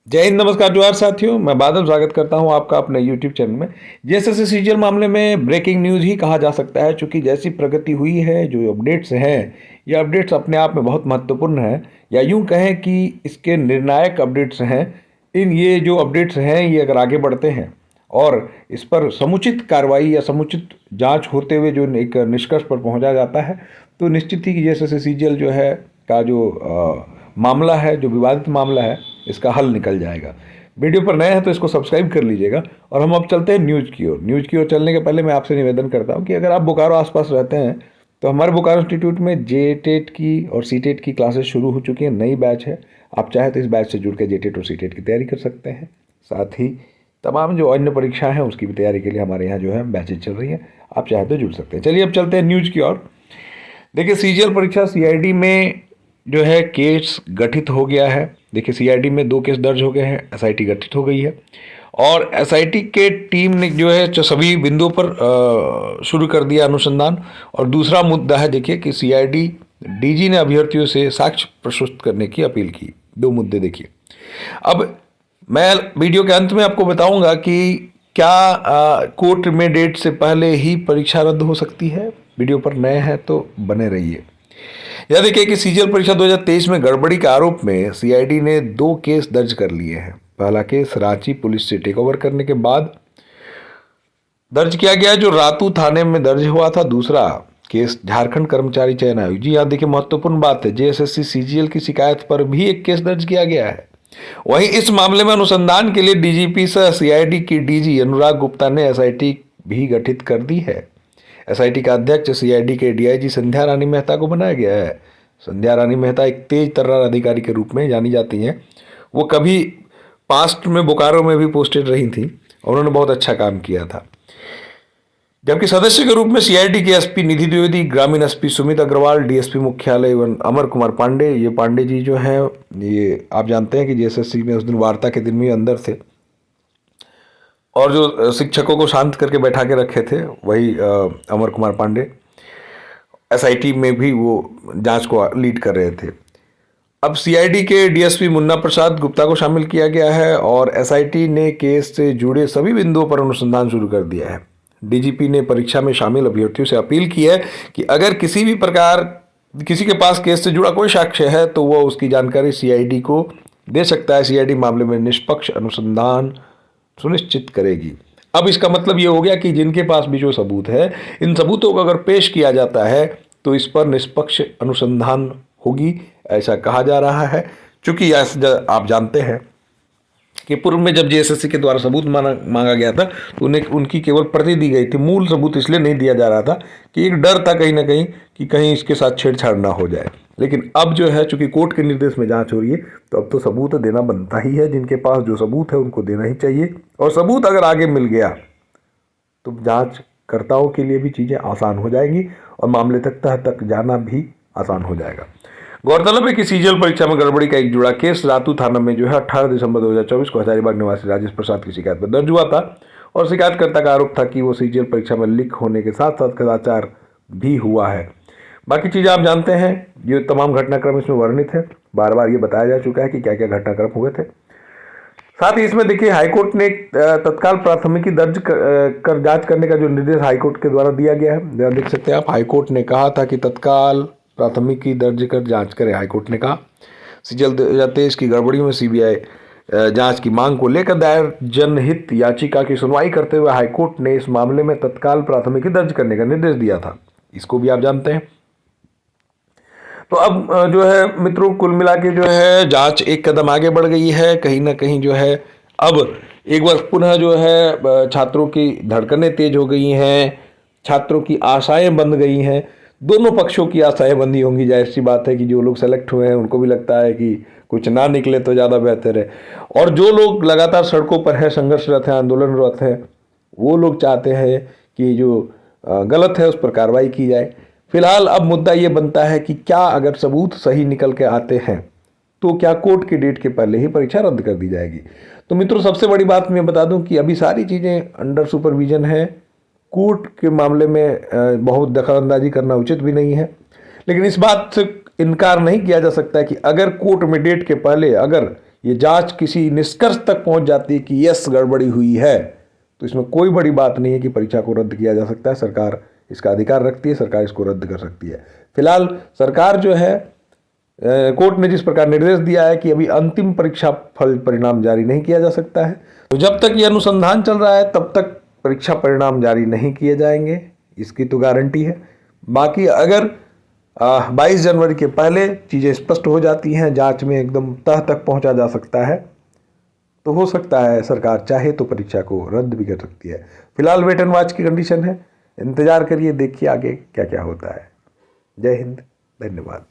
जय हिंद, नमस्कार, जोहार साथियों। मैं बादल स्वागत करता हूं आपका अपने YouTube चैनल में। जेएसएससी सीजीएल मामले में ब्रेकिंग न्यूज़ ही कहा जा सकता है, क्योंकि जैसी प्रगति हुई है, जो अपडेट्स हैं, ये अपडेट्स अपने आप में बहुत महत्वपूर्ण हैं, या यूं कहें कि इसके निर्णायक अपडेट्स हैं। ये जो अपडेट्स हैं, ये अगर आगे बढ़ते हैं और इस पर समुचित कार्रवाई या समुचित जांच होते हुए जो एक निष्कर्ष पर पहुंचा जाता है, तो निश्चित ही कि जेएसएससी सीजीएल जो है का जो मामला है, जो विवादित मामला है, इसका हल निकल जाएगा। वीडियो पर नए हैं तो इसको सब्सक्राइब कर लीजिएगा। और हम अब चलते हैं न्यूज़ की ओर। न्यूज़ की ओर चलने के पहले मैं आपसे निवेदन करता हूं कि अगर आप बोकारो आसपास रहते हैं तो हमारे बोकारो इंस्टीट्यूट में जेटेट की और सीटेट की क्लासेस शुरू हो चुकी हैं। नई बैच है। आप चाहे तो इस बैच से जुड़ के जेटेट और सीटेट की तैयारी कर सकते हैं। साथ ही तमाम जो अन्य परीक्षाएं हैं उसकी भी तैयारी के लिए हमारे यहाँ जो है बैचेज चल रही हैं। आप चाहे तो जुड़ सकते हैं। चलिए अब चलते हैं न्यूज़ की ओर। देखिए, सीजीएल परीक्षा सीआईडी में जो है केस गठित हो गया है। देखिए, सीआईडी में 2 केस दर्ज हो गए हैं, एसआईटी गठित हो गई है और एसआईटी के टीम ने जो है सभी बिंदुओं पर शुरू कर दिया अनुसंधान। और दूसरा मुद्दा है, देखिए, कि सीआईडी डीजी ने अभ्यर्थियों से साक्ष्य प्रस्तुत करने की अपील की। 2 मुद्दे देखिए। अब मैं वीडियो के अंत में आपको बताऊंगा कि क्या कोर्ट में डेट से पहले ही परीक्षा रद्द हो सकती है। वीडियो पर नए हैं तो बने रहिए। यह देखिए कि सीजीएल परीक्षा 2023 में गड़बड़ी के आरोप में सीआईडी ने 2 केस दर्ज कर लिए हैं। पहला केस रांची पुलिस से टेक ओवर करने के बाद दर्ज किया गया, जो रातू थाने में दर्ज हुआ था। दूसरा केस झारखंड कर्मचारी चयन आयोग। जी, यहाँ देखिए महत्वपूर्ण बात है, जेएसएससी सीजीएल की शिकायत पर भी एक केस दर्ज किया गया है। वहीं इस मामले में अनुसंधान के लिए डीजीपी सह सीआईडी की डीजी अनुराग गुप्ता ने एसआईटी भी गठित कर दी है। एसआईटी का अध्यक्ष सीआईडी के डीआईजी संध्या रानी मेहता को बनाया गया है। संध्या रानी मेहता एक तेज तर्रार अधिकारी के रूप में जानी जाती हैं। वो कभी पास्ट में बोकारो में भी पोस्टेड रही थी और उन्होंने बहुत अच्छा काम किया था। जबकि सदस्य के रूप में सीआईडी के एसपी निधि द्विवेदी, ग्रामीण एसपी सुमित अग्रवाल, डीएसपी मुख्यालय एवं अमर कुमार पांडे। ये पांडे जी जो हैं, ये आप जानते हैं कि जेएसएससी में उस दिन वार्ता के दिन में अंदर थे और जो शिक्षकों को शांत करके बैठा के रखे थे, वही अमर कुमार पांडे एसआईटी में भी वो जांच को लीड कर रहे थे। अब सीआईडी के डीएसपी मुन्ना प्रसाद गुप्ता को शामिल किया गया है और एसआईटी ने केस से जुड़े सभी बिंदुओं पर अनुसंधान शुरू कर दिया है। डीजीपी ने परीक्षा में शामिल अभ्यर्थियों से अपील की है कि अगर किसी भी प्रकार किसी के पास केस से जुड़ा कोई साक्ष्य है तो वह उसकी जानकारी सीआईडी को दे सकता है। सीआईडी मामले में निष्पक्ष अनुसंधान सुनिश्चित करेगी। अब इसका मतलब ये हो गया कि जिनके पास भी जो सबूत है, इन सबूतों को अगर पेश किया जाता है तो इस पर निष्पक्ष अनुसंधान होगी, ऐसा कहा जा रहा है। चूंकि आप जानते हैं कि पूर्व में जब जेएसएससी के द्वारा सबूत मांगा गया था तो उन्हें उनकी केवल प्रति दी गई थी। मूल सबूत इसलिए नहीं दिया जा रहा था कि एक डर था कहीं ना कहीं कि कहीं इसके साथ छेड़छाड़ ना हो जाए। लेकिन अब जो है, चूंकि कोर्ट के निर्देश में जांच हो रही है, तो अब तो सबूत देना बनता ही है। जिनके पास जो सबूत है उनको देना ही चाहिए। और सबूत अगर आगे मिल गया तो जांचकर्ताओं के लिए भी चीज़ें आसान हो जाएंगी और मामले तह तक जाना भी आसान हो जाएगा। गौरतलब है कि सीजीएल परीक्षा में गड़बड़ी का एक जुड़ा केस रातू थाना में जो है 18 दिसंबर 2024 को हजारीबाग निवासी राजेश प्रसाद की शिकायत पर दर्ज हुआ था और शिकायतकर्ता का आरोप था कि वो सीजीएल परीक्षा में लीक होने के साथ साथ कदाचार भी हुआ है। बाकी चीज़ें आप जानते हैं, ये तमाम घटनाक्रम इसमें वर्णित है। बार बार ये बताया जा चुका है कि क्या क्या घटनाक्रम हुए थे। साथ ही इसमें देखिए, हाईकोर्ट ने तत्काल प्राथमिकी दर्ज कर जांच करने का जो निर्देश हाईकोर्ट के द्वारा दिया गया है, देख सकते हैं आप। हाईकोर्ट ने कहा था कि तत्काल प्राथमिकी दर्ज कर जांच करें। हाईकोर्ट ने कहा सीजीएल 2023 की गड़बड़ी में सीबीआई जांच की मांग को लेकर दायर जनहित याचिका की सुनवाई करते हुए हाईकोर्ट ने इस मामले में तत्काल प्राथमिकी दर्ज करने का निर्देश दिया था। इसको भी आप जानते हैं। तो अब जो है मित्रों, कुल मिला के जो है जांच एक कदम आगे बढ़ गई है। कहीं ना कहीं जो है अब एक बार पुनः जो है छात्रों की धड़कनें तेज हो गई हैं, छात्रों की आशाएं बंध गई हैं। दोनों पक्षों की आशाएं बंधी होंगी। जाहिर सी बात है कि जो लोग सेलेक्ट हुए हैं उनको भी लगता है कि कुछ ना निकले तो ज़्यादा बेहतर है, और जो लोग लगातार सड़कों पर हैं, संघर्षरत हैं, आंदोलनरत हैं, वो लोग चाहते हैं कि जो गलत है उस पर कार्रवाई की जाए। फिलहाल अब मुद्दा ये बनता है कि क्या अगर सबूत सही निकल के आते हैं तो क्या कोर्ट की डेट के पहले ही परीक्षा रद्द कर दी जाएगी। तो मित्रों, सबसे बड़ी बात मैं बता दूं कि अभी सारी चीज़ें अंडर सुपरविजन है। कोर्ट के मामले में बहुत दखलंदाजी करना उचित भी नहीं है। लेकिन इस बात से इनकार नहीं किया जा सकता कि अगर कोर्ट में डेट के पहले अगर ये जांच किसी निष्कर्ष तक पहुंच जाती है कि यस गड़बड़ी हुई है, तो इसमें कोई बड़ी बात नहीं है कि परीक्षा को रद्द किया जा सकता है। सरकार इसका अधिकार रखती है, सरकार इसको रद्द कर सकती है। फिलहाल सरकार जो है, कोर्ट ने जिस प्रकार निर्देश दिया है कि अभी अंतिम परीक्षा फल परिणाम जारी नहीं किया जा सकता है, तो जब तक ये अनुसंधान चल रहा है तब तक परीक्षा परिणाम जारी नहीं किए जाएंगे, इसकी तो गारंटी है। बाकी अगर 22 जनवरी के पहले चीज़ें स्पष्ट हो जाती हैं, जांच में एकदम तह तक पहुंचा जा सकता है, तो हो सकता है सरकार चाहे तो परीक्षा को रद्द भी कर सकती है। फिलहाल वेट एंड वॉच की कंडीशन है, इंतजार करिए, देखिए आगे क्या क्या होता है। जय हिंद, धन्यवाद।